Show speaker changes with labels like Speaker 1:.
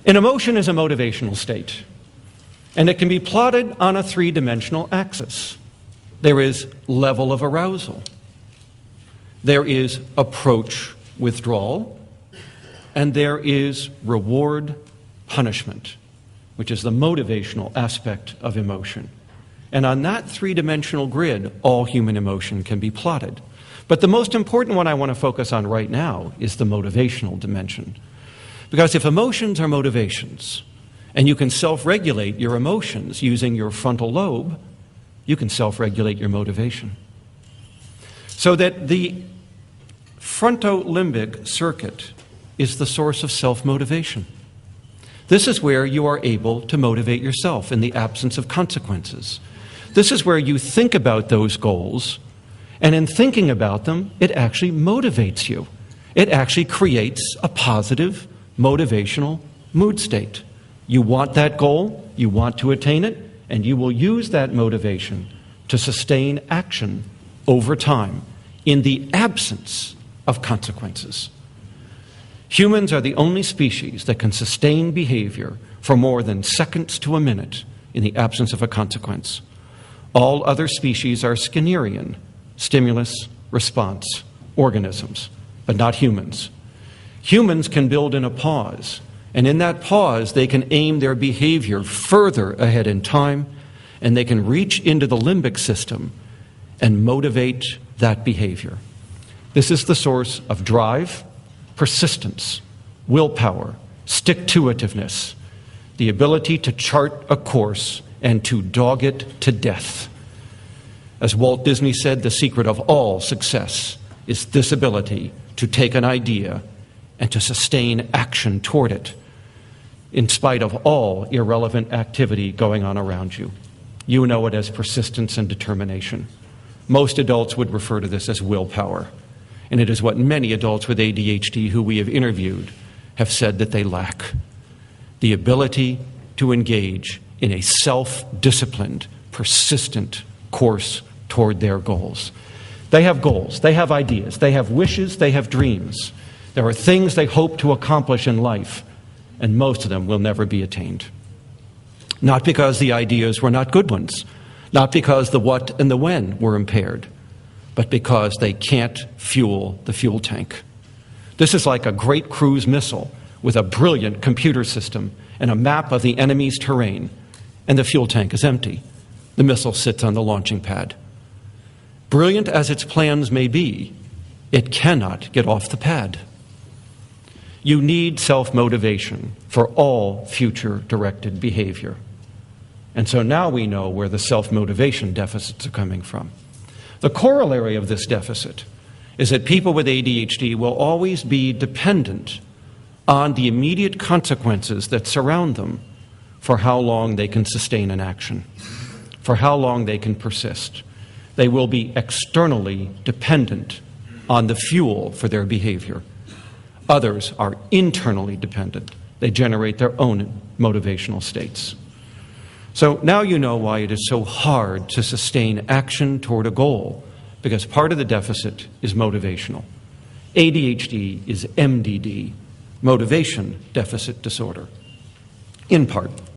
Speaker 1: An emotion is a motivational state, and it can be plotted on a three-dimensional axis. There is level of arousal, there is approach withdrawal, and there is reward punishment, which is the motivational aspect of emotion. And on that three-dimensional grid, all human emotion can be plotted. But the most important one I want to focus on right now is the motivational dimension. Because if emotions are motivations, and you can self-regulate your emotions using your frontal lobe, you can self-regulate your motivation. So that the frontolimbic circuit is the source of self-motivation. This is where you are able to motivate yourself in the absence of consequences. This is where you think about those goals, and in thinking about them, it actually motivates you. It actually creates a positive, motivational mood state. You want that goal, you want to attain it, and you will use that motivation to sustain action over time in the absence of consequences. Humans are the only species that can sustain behavior for more than seconds to a minute in the absence of a consequence. All other species are Skinnerian, stimulus-response organisms, but not humans. Humans can build in a pause, and in that pause they can aim their behavior further ahead in time, and they can reach into the limbic system and motivate that behavior. This is the source of drive, persistence, willpower, stick-to-itiveness, the ability to chart a course and to dog it to death. As Walt Disney said, the secret of all success is this ability to take an idea and to sustain action toward it, in spite of all irrelevant activity going on around you. You know it as persistence and determination. Most adults would refer to this as willpower. And it is what many adults with ADHD who we have interviewed have said that they lack. The ability to engage in a self-disciplined, persistent course toward their goals. They have goals, they have ideas, they have wishes, they have dreams. There are things they hope to accomplish in life, and most of them will never be attained. Not because the ideas were not good ones, not because the what and the when were impaired, but because they can't fuel the fuel tank. This is like a great cruise missile with a brilliant computer system and a map of the enemy's terrain, and the fuel tank is empty. The missile sits on the launching pad. Brilliant as its plans may be, it cannot get off the pad. You need self-motivation for all future-directed behavior. And so now we know where the self-motivation deficits are coming from. The corollary of this deficit is that people with ADHD will always be dependent on the immediate consequences that surround them for how long they can sustain an action, for how long they can persist. They will be externally dependent on the fuel for their behavior. Others are internally dependent. They generate their own motivational states. So now you know why it is so hard to sustain action toward a goal, because part of the deficit is motivational. ADHD is MDD, motivation deficit disorder, in part.